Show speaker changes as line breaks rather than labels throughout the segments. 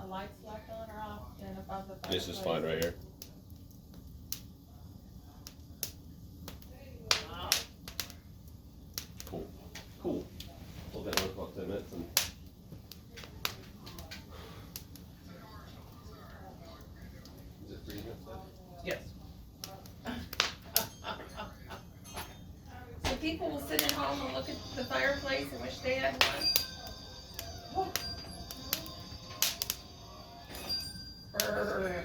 lights left on or off and above the fireplace?
This is fine right here.
Wow.
Cool. Cool. We'll get another about 10 minutes and is it freezing outside?
Yes. So people will sit at home and look at the fireplace and wish they had one? Brr.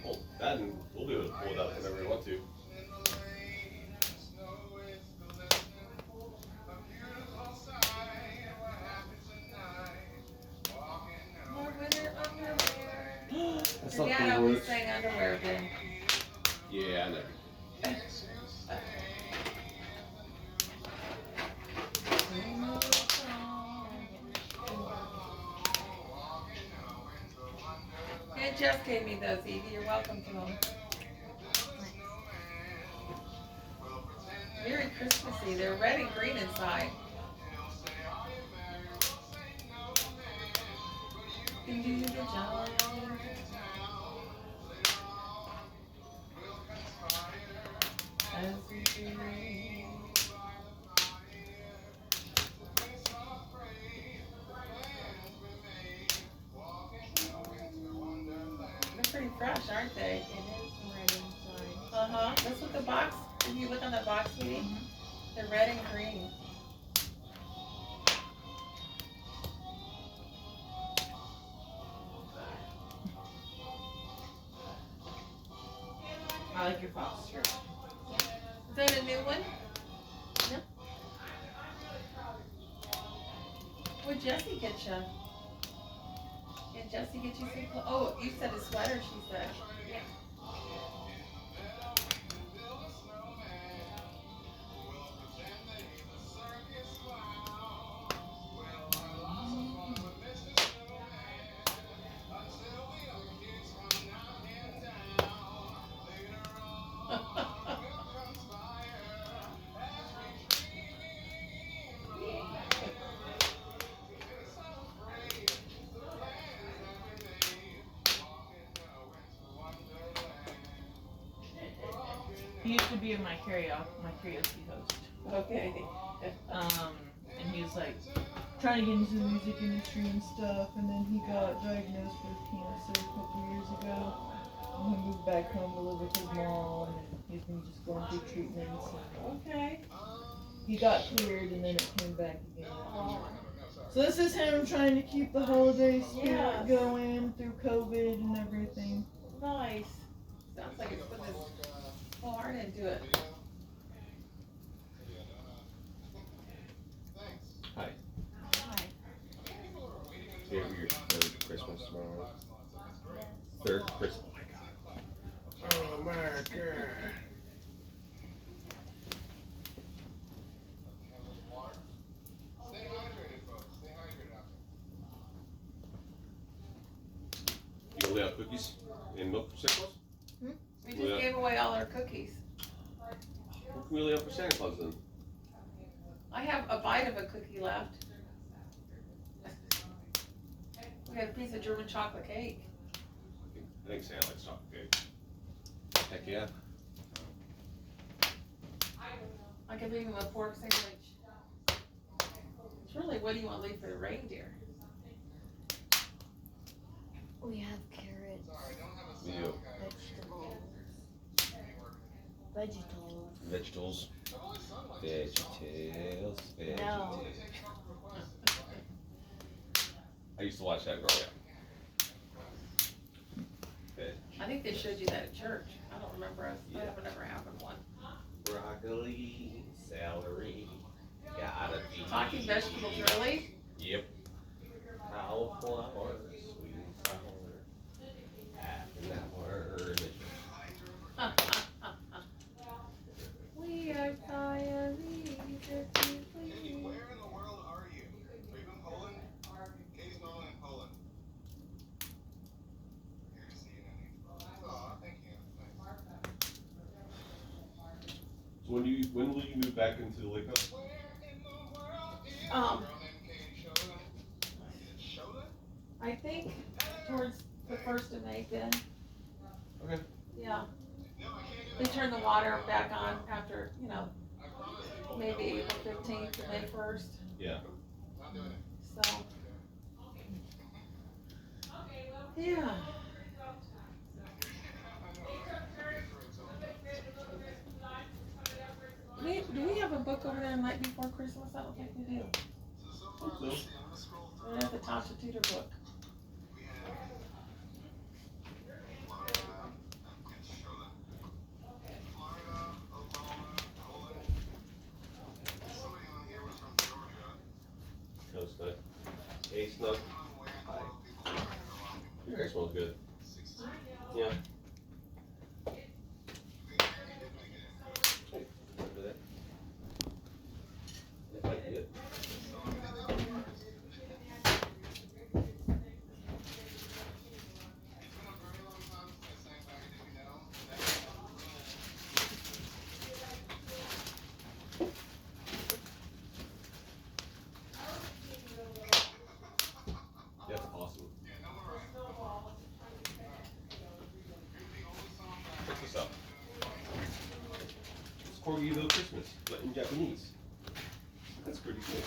Well, that and we'll be able to pull it out whenever we want to.
More winter underwear.
That's
Your
not
dad
the
always
words.
sang underwear bin.
Yeah, I know.
And Jeff gave me those, Evie. You're welcome to them. Very Christmassy. They're red and green inside. Do the jolly. As we do. They're pretty fresh, aren't they?
It is red inside.
Uh-huh. That's what the box, if you look on that box, sweetie, they're red and green.
I like your fox shirt.
Is that a new one?
No.
What'd Jessie get you? Did Jessie get you some clothes? Oh, you said a sweater, she said.
Yeah. He used to be my karaoke host.
Okay.
And he was like trying to get into the music industry and stuff, and then he got diagnosed with cancer a couple years ago. And he moved back home to live with his mom, and he's been just going through treatments. And
Okay.
he got cleared, and then it came back again. So this is him trying to keep the holiday spirit
Yes.
going through COVID and everything.
Nice. Sounds like it's putting his whole heart into it.
Hi.
Hi.
Here, your third Christmas tomorrow. Third Christmas. Oh my god. Oh my god. You only have cookies and milk for Santa Claus?
We just gave away all our cookies.
What can we only have for Santa Claus then?
I have a bite of a cookie left. We got a piece of German chocolate cake.
I think Santa likes chocolate cake. Heck yeah.
I could leave him a pork sandwich. It's really, what do you want to leave for the reindeer?
We have carrots,
We do.
vegetables.
Vegetables. Vegetables.
No.
I used to watch that growing up.
I think they showed you that at church. I don't remember us. I haven't ever having one.
Broccoli, celery, gotta be.
Talking vegetables, really?
Yep. Cauliflower, sweet and sour, half an hour.
We are Siamese, if you please.
Where in the world are you? Are you in Poland? Katie's normally in Poland. Here to see you, Nanny. Aw, thank you.
So when will you move back into the lake house?
Where in the world is
Um,
girl named Katie Shoda? Is it Shoda?
I think towards the 1st of May, Ben.
Okay.
Yeah. They turn the water back on after, maybe April 15th to May 1st.
Yeah.
So. Yeah. Do we have a book over there, Night Before Christmas? I don't think we do. We have the Tasha Tudor book.
No, Snug. Hey, Snug. Hi. Your hair smells good. Yeah. Hey, remember that? That might be it. That's awesome. Check this out. It's Corgiville Christmas, but in Japanese. That's pretty cool.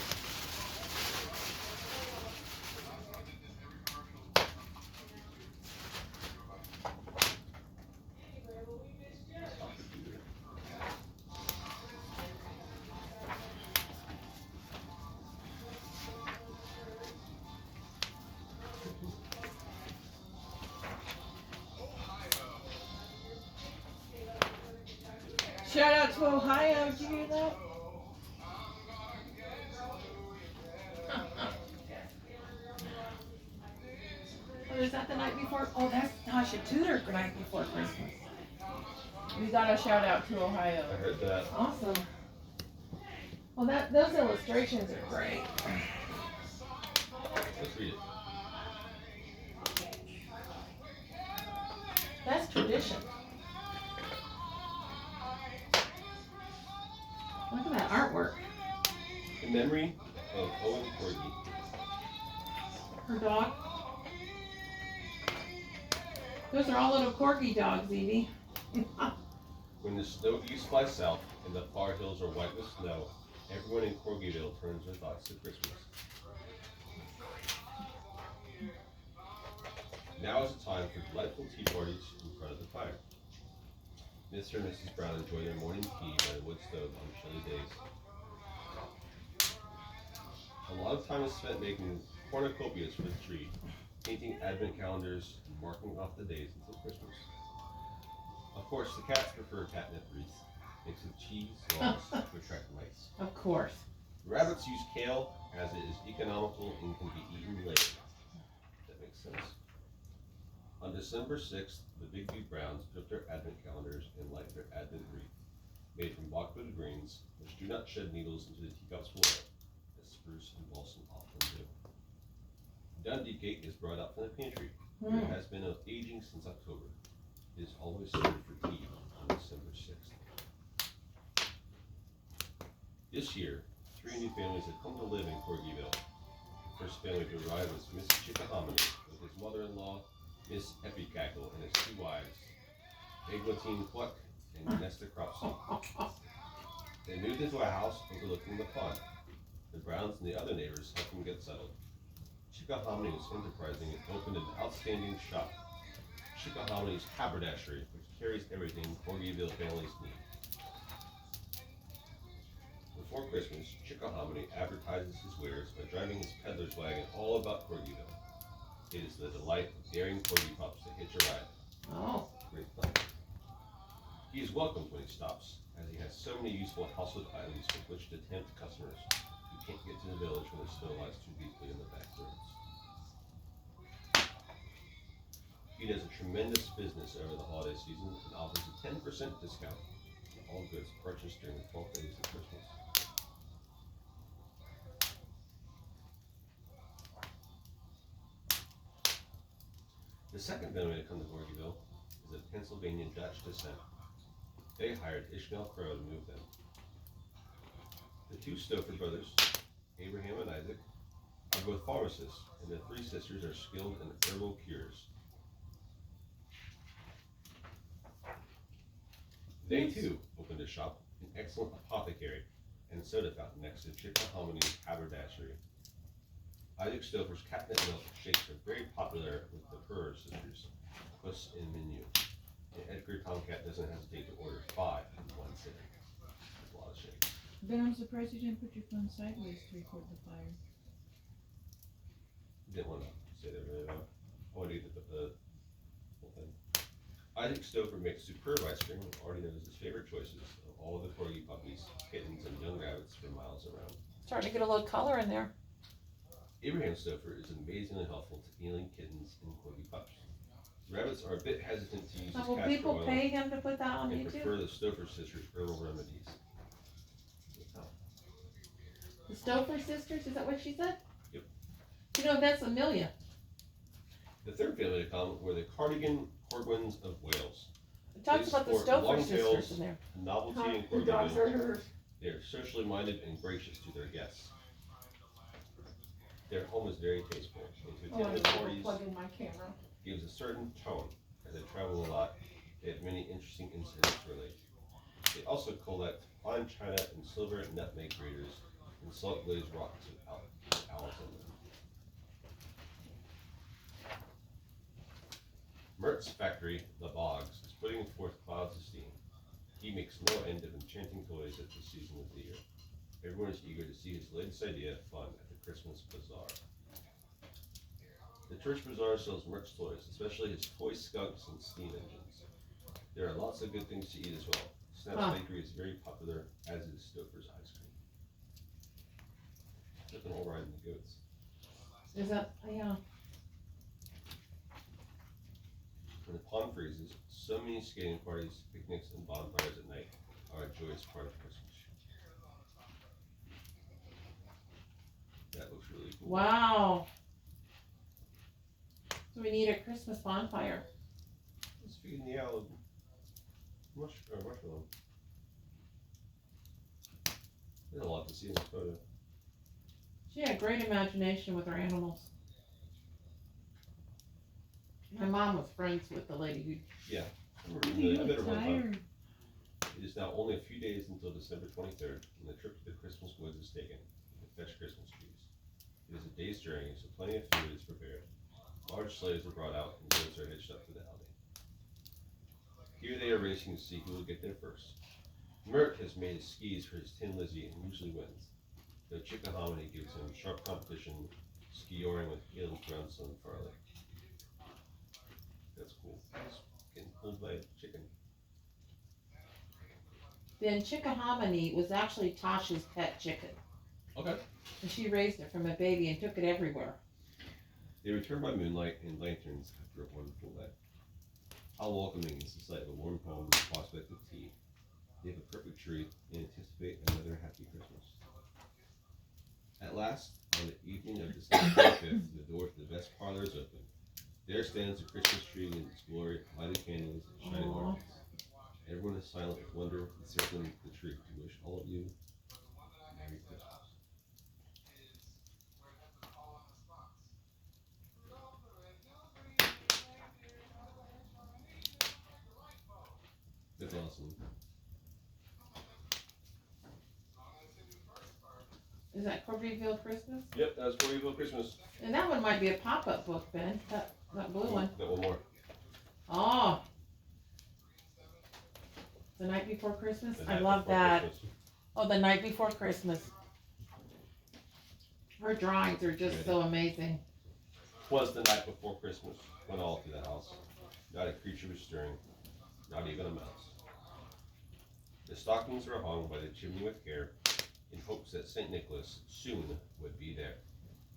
Shout out to Ohio. Did you hear that?
Oh, is that the night before? Oh, that's Tasha Tudor Night Before Christmas.
We got a shout out to
I
Ohio.
heard that.
Awesome. Well, those illustrations are great.
Let's read it.
That's tradition. Look at that artwork.
In memory of Owen Corgi.
Her dog. Those are all little corgi dogs, Evie.
When the snow east flies south and the far hills are white with snow, everyone in Corgiville turns their thoughts to Christmas. Now is the time for delightful tea parties in front of the fire. Mr. and Mrs. Brown enjoy their morning tea by the wood stove on chilly days. A lot of time is spent making cornucopias for the tree, painting advent calendars, and marking off the days until Christmas. Of course, the cats prefer catnip wreaths, mixed with cheese logs to attract mice.
Of course.
The rabbits use kale as it is economical and can be eaten later. That makes sense. On December 6th, the Big B Browns put up their advent calendars and light their advent wreath, made from boxwood greens, which do not shed needles into the teacup's floor, as spruce and balsam often do. Dundee cake is brought out from the pantry, where it has been aging since October. It is always served for tea on December 6th. This year, 3 new families have come to live in Corgiville. The first family to arrive was Miss Chickahominy with his mother-in-law, Miss Epicackle, and his 2 wives, Eglantine Cluck and Nesta Cropsey. They moved into a house overlooking the pond. The Browns and the other neighbors helped them get settled. Chickahominy was enterprising and opened an outstanding shop, Chickahominy's Haberdashery, which carries everything Corgiville families need. Before Christmas, Chickahominy advertises his wares by driving his peddler's wagon all about Corgiville. It is the delight of daring corgi pups to hitch a ride.
Oh.
Great fun. He is welcomed when he stops, as he has so many useful household items with which to tempt customers who can't get to the village when the snow lies too deeply in the back roads. He does a tremendous business over the holiday season and offers a 10% discount on all goods purchased during the 12 days of Christmas. The second family to come to Corgiville is of Pennsylvania Dutch descent. They hired Ishmael Crow to move them. The 2 Stoker brothers, Abraham and Isaac, are both pharmacists, and the three sisters are skilled in herbal cures. They too opened a shop, an excellent apothecary and soda fountain next to Chickahominy Haberdashery. Isaac Stover's catnip milk shakes are very popular with the Furrer sisters, Puss and Minute. And Edgar Tomcat doesn't hesitate to order 5 in one sitting. That's a lot of shakes.
Ben, I'm surprised you didn't put your phone sideways to record the fire.
Didn't want to say that really loud. I wanted to get the whole thing. Isaac Stover makes superb ice cream and already knows his favorite choices of all the corgi puppies, kittens, and young rabbits for miles around.
Starting to get a little color in there.
Abraham Stover is amazingly helpful to healing kittens and corgi pups. Rabbits are a bit hesitant to use
So
his
will
castor
people
oil
pay him to put that on
and
YouTube?
prefer the Stover sisters' herbal remedies.
The Stover sisters, is that what she said?
Yep.
You know, that's Amelia.
The third family to come were the Cardigan Corwins of Wales.
It talks
They
about the
sport
Stover
long
sisters
tails,
in there.
Novelty and
The dogs
corgi.
are hers.
They are socially minded and gracious to their guests. Their home is very tasteful, and to
Oh, I
attend
need
the
to
parties
plug in my camera.
gives a certain tone. As they travel a lot, they have many interesting incidents to relate. They also collect fine china and silver nutmeg graters and salt glazed rocks with owls on them. Mert's factory, The Bogs, is putting forth clouds of steam. He makes no end of enchanting toys at this season of the year. Everyone is eager to see his latest idea of fun at the Christmas Bazaar. The church bazaar sells Mert's toys, especially his toy skunks and steam engines. There are lots of good things to eat as well. Snap's Bakery is very popular, as is Stouffer's ice cream. Look at all riding the goats.
Is that, yeah.
When the pond freezes, so many skating parties, picnics, and bonfires at night are a joyous part of Christmas. That looks really cool.
Wow. So we need a Christmas bonfire.
Let's feed the owl mushroom. There's a lot to see in this photo.
She had great imagination with her animals. My mom was friends with the lady who.
You
I
look
met her one time.
tired.
It is now only a few days until December 23rd, when the trip to the Christmas woods is taken to fetch Christmas trees. It is a day's journey, so plenty of food is prepared. Large sleighs are brought out and goats are hitched up to the alley. Here they are racing to see who will get there first. Mert has made his skis for his Tin Lizzie and usually wins, though Chickahominy gives him sharp competition skioring with Caleb's grandson Farley. That's cool. He's getting pulled by a chicken.
Then Chickahominy was actually Tasha's pet chicken.
Okay.
And she raised it from a baby and took it everywhere.
They return by moonlight and lanterns after a wonderful day. How welcoming is the sight of a warm home and the prospect of tea. They have a perfect tree and anticipate another happy Christmas. At last, on the evening of December 25th, the door to the best parlor is open. There stands the Christmas tree in its glory, lighted candles and shining
Aww.
ornaments. Everyone is silent with wonder and circling the tree to wish all of you Merry Christmas. That's awesome.
Is that Corbyville Christmas?
Yep, that's Corbyville Christmas.
And that one might be a pop-up book, Ben. That blue one.
Got one more.
Oh. The Night Before Christmas?
The
I
Night
love
Before
that.
Christmas.
Oh, The Night Before Christmas. Her drawings are just so amazing.
'Twas the night before Christmas, went all through the house. Not a creature was stirring, not even a mouse. The stockings were hung by the chimney with care, in hopes that St. Nicholas soon would be there.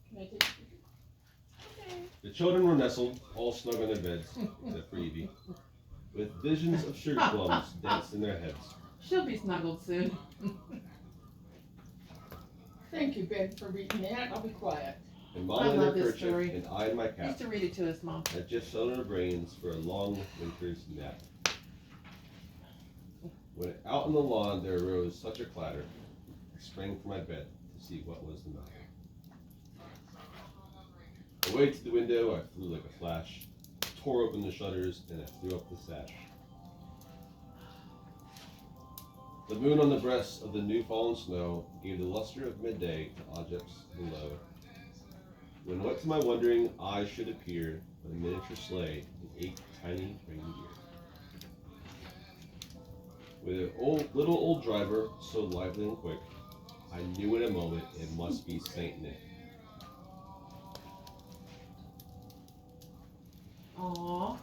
Can I take a picture?
The children were nestled, all snug on their beds, except for Evie, with visions of sugar plums danced in their heads.
She'll be snuggled soon.
Thank you, Ben, for reading that. I'll be quiet.
And
I
Mom in
love
her
this
kerchief,
story.
and I in my
I used
cap,
to read it to his mom.
had just settled our brains for a long winter's nap. When out on the lawn there arose such a clatter, I sprang from my bed to see what was the matter. Away to the window, I flew like a flash, tore open the shutters, and I threw up the sash. The moon on the breast of the new fallen snow gave the luster of midday to objects below. When what to my wondering eyes should appear but a miniature sleigh and 8 tiny reindeer. With an little old driver, so lively and quick, I knew in a moment it must be Saint Nick.
Aww.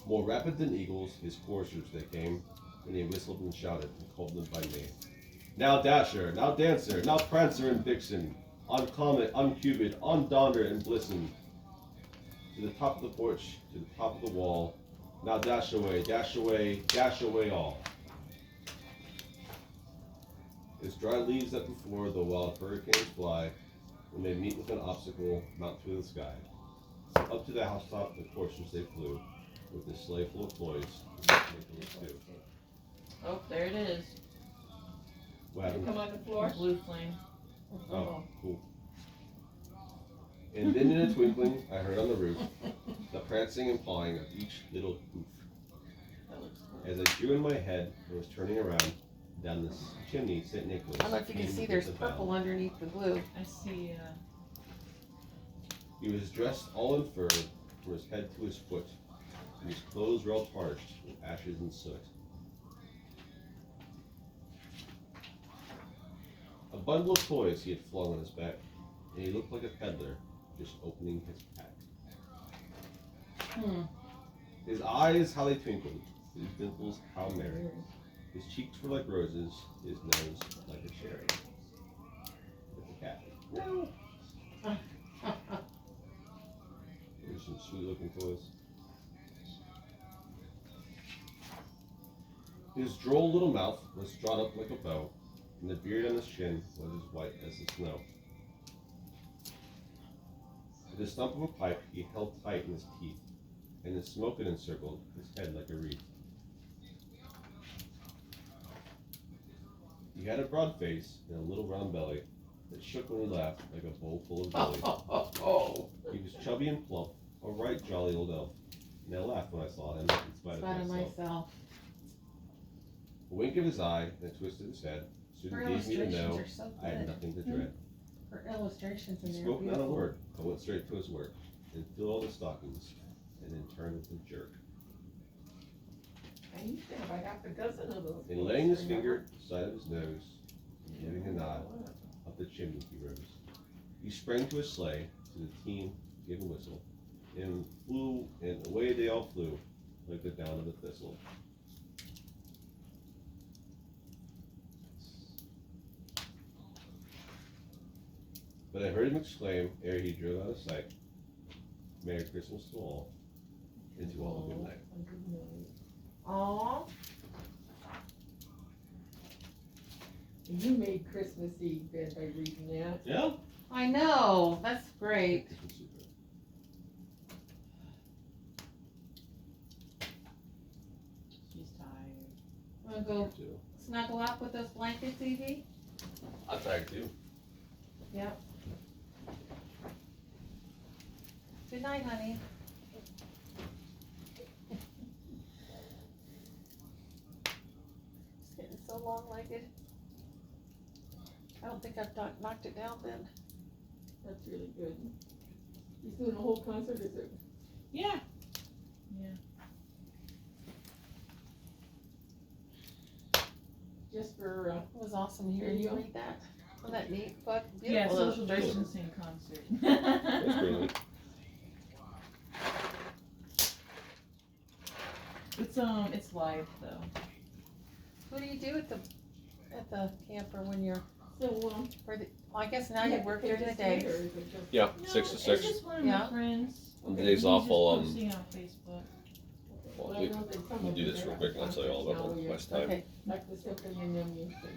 More rapid than eagles, his coursers they came, and he whistled and shouted and called them by name. Now Dasher, now Dancer, now Prancer and Vixen, on Comet, on Cupid, on Donder and Blitzen, to the top of the porch, to the top of the wall, now dash away, dash away, dash away all. As dry leaves that before the wild hurricanes fly, when they meet with an obstacle, mount through the sky. Up to the housetop the coursers they flew, with the sleigh full of toys, too.
Oh, there it is.
What happened?
Come on the floor.
Blue flame.
Oh, cool. And then in a twinkling, I heard on the roof the prancing and pawing of each little hoof.
That looks cool.
As I drew in my head and was turning around, down this chimney, St. Nicholas.
I don't know if you can
came
see,
with
there's
a bell.
purple underneath the blue.
I see,
He was dressed all in fur, from his head to his foot, and his clothes were all tarnished with ashes and soot. A bundle of toys he had flung on his back, and he looked like a peddler just opening his pack. His eyes, how they twinkled, his dimples, how merry. His cheeks were like roses, his nose like a cherry. With the cat. No. There's some sweet looking toys. His droll little mouth was drawn up like a bow, and the beard on his chin was as white as the snow. With the stump of a pipe he held tight in his teeth, and the smoke had encircled his head like a wreath. He had a broad face and a little round belly that shook when he laughed like a bowl full of jelly. He was chubby and plump, a right jolly old elf, and I laughed when I saw him in spite of myself. A wink of his eye and a twist of his head soon
Her
gave me to know
illustrations are so
I had
good.
nothing to dread.
Her illustrations in
He
there are
spoke not a
beautiful.
word, but went straight to his work, and filled all the stockings, and then turned with a jerk.
I used to have a half a dozen of those.
And laying his finger side of his nose, and giving a nod, up the chimney he rose. He sprang to his sleigh, to the team gave a whistle, and flew, and away they all flew, like the down of a thistle. But I heard him exclaim, ere he drove out of sight, Merry Christmas to all, and to all a good night.
Aww.
You made Christmas Eve, Ben, by reading that.
Yeah?
I know, that's great.
Christmas super.
she's tired.
Wanna go
Too.
snuggle up with those blankets, Evie?
I'm tired too.
Yep. Good night, honey. It's getting so long-legged. I don't think I've knocked it down, Ben.
That's really good. He's doing a whole concert, is it?
Yeah.
Just for,
It was awesome hearing you read that. Wasn't that neat? But
Yeah,
beautiful
social
illustration.
distancing concert.
That's pretty neat.
It's live though.
What do you do at the camper when you're,
so,
well, I guess now you work during the day.
Yeah,
No,
6 to
It's
6.
just one of
Yeah.
my friends.
On the
Okay.
days off,
He's
I'll
just posting on Facebook.
Well, we do this real quick and I'll tell you all about my time.
Okay.
Like the symphony and them used to.